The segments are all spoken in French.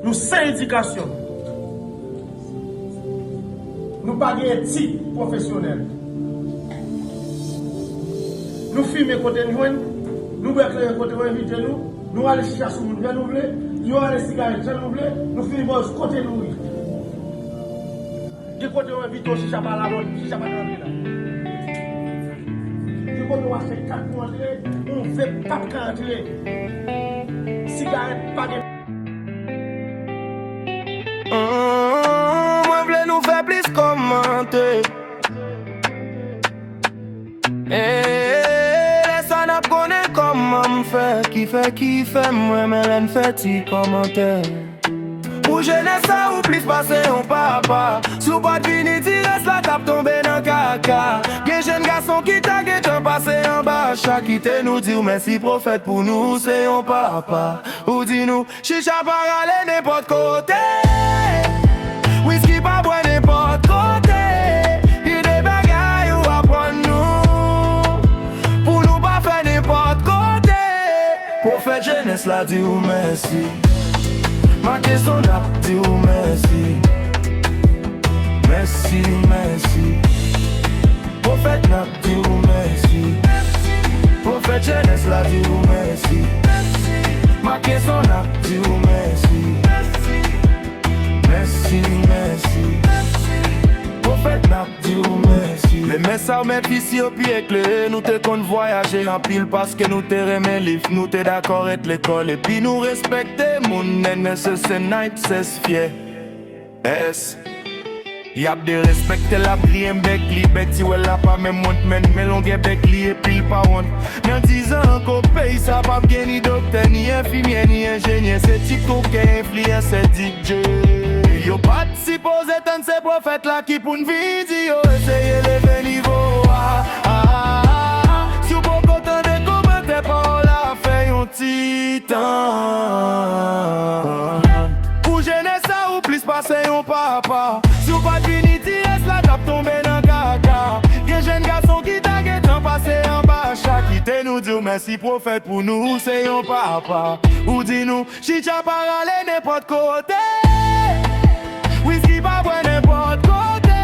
nous sans éducation. Nous pas d'éthique professionnelle. Nous filmons côté nous, nous éclairer côté nous inviter nous allons chercher nous bien nous voulons, nous allons cigarettes nous voulons, nous filmons côté nous. Du côté on invite aussi chicha par la route, chicha par là. Du côté on achète 4 pour entrer, on fait 4 pour entrer. Cigarette pas de moi voulais nous faire plus commenter. Ça n'a pas connu comment me faire, qui fait, moi mais l'en fait ti commentaire. Pour jeunesse ça ou plus passer on papa. Sous pas de fini reste la tape tomber dans caca. Gen jeune garçon qui t'a temps passé en bas. Chaque quitté nous dit merci prophète pour nous c'est on papa. Ou dit nous chicha par aller n'importe côté. Whisky pas boire n'importe côté. Il des bagailles ou apprendre nous. Pour nous pas faire n'importe côté. Prophète jeunesse la dit ou merci. Ma question n'a dit ou merci. Merci, merci. Prophète n'a dit ou merci. Prophète jeunesse l'a dit ou merci. Ma question n'a dit ou merci. Merci, merci. Prophète n'a dit ou merci. Les messages mettent ici au pied éclairé. Nous te qu'on voyager en pile parce que nous te remet livre. Nous te d'accord avec l'école et puis nous respecter. Mon nègre c'est night c'est fier. Yes. Y'a de respecter la blie bec li bec si ouais la pas même monte men longue bec li et pile pas honte. Dans 10 ans qu'on paye ça pas bien ni docteur ni infirmier ni ingénieur c'est TikTok qui influence c'est DJ. Yo pas si posé tant ces prophètes là qui pour une vidéo essayer lever niveau. Si vous pas content de commenter par la fait un titan. Pour jeunesse ça ou plus passer un papa. Si vous pas fini reste la tape tomber dans caca. Y'a jeune garçon qui t'a temps passé en bas. Chaque quitté nous dit merci prophète pour nous c'est un papa. Ou dit nous chicha par aller n'importe côté. Whisky pas boire n'importe côté.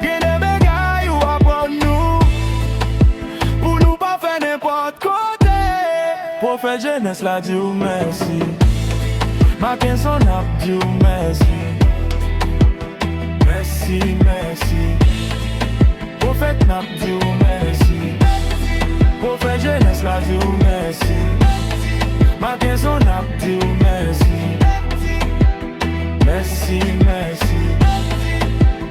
Y'a des bagailles ou apprendre nous. Pour nous pas faire n'importe côté. Prophète jeunesse la dit ou merci. Ma question n'a dit ou merci. Merci, merci. Prophète n'a dit ou merci. Prophète jeunesse la dit ou merci. Ma question n'a dit ou merci. Merci, merci.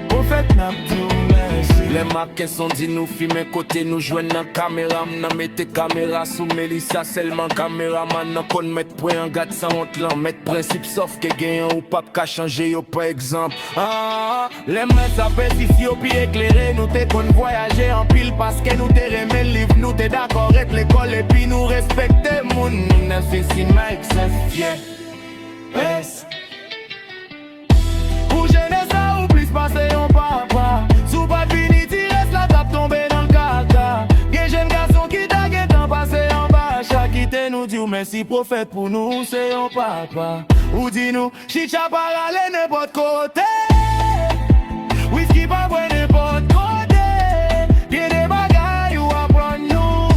Prophète n'a dit ou merci. Les marques sont dit nous filmer côté nous jouer dans caméra. M'nan mette caméra sous Melissa seulement caméraman. Nan kon mettre point en garde sans honte là. Mettre principe sauf que gagnant ou pas qu'à changer yo par exemple. Les mains ça pèse ici au pied éclairé. Nous te qu'on voyager en pile parce que nous te remet livre. Nous te d'accord avec l'école et puis nous respecter mon. Nous n'a fait si mal que ça fier. Yes. Pour jeunesse ça ou plus passer on papa. Sous pas fini reste la tape tomber dans le caca. Y'a jeune garçon qui t'a temps passé en bas. Chaque quitté nous dit merci prophète pour nous c'est un papa. Ou dit nous chicha par aller n'importe côté. Whisky pas boire n'importe côté. Y'a des bagailles ou apprendre nous.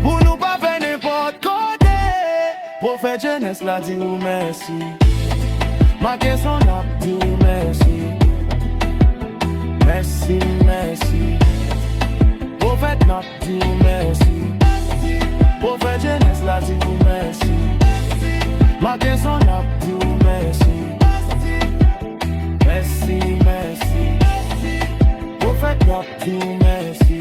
Pour nous pas faire n'importe côté. Prophète jeunesse l'a dit ou merci. Ma question n'a dit ou merci. Merci, merci. Prophète n'a dit ou merci. Prophète jeunesse l'a dit ou merci. Ma question n'a dit ou merci. Merci, merci. Prophète n'a dit ou merci.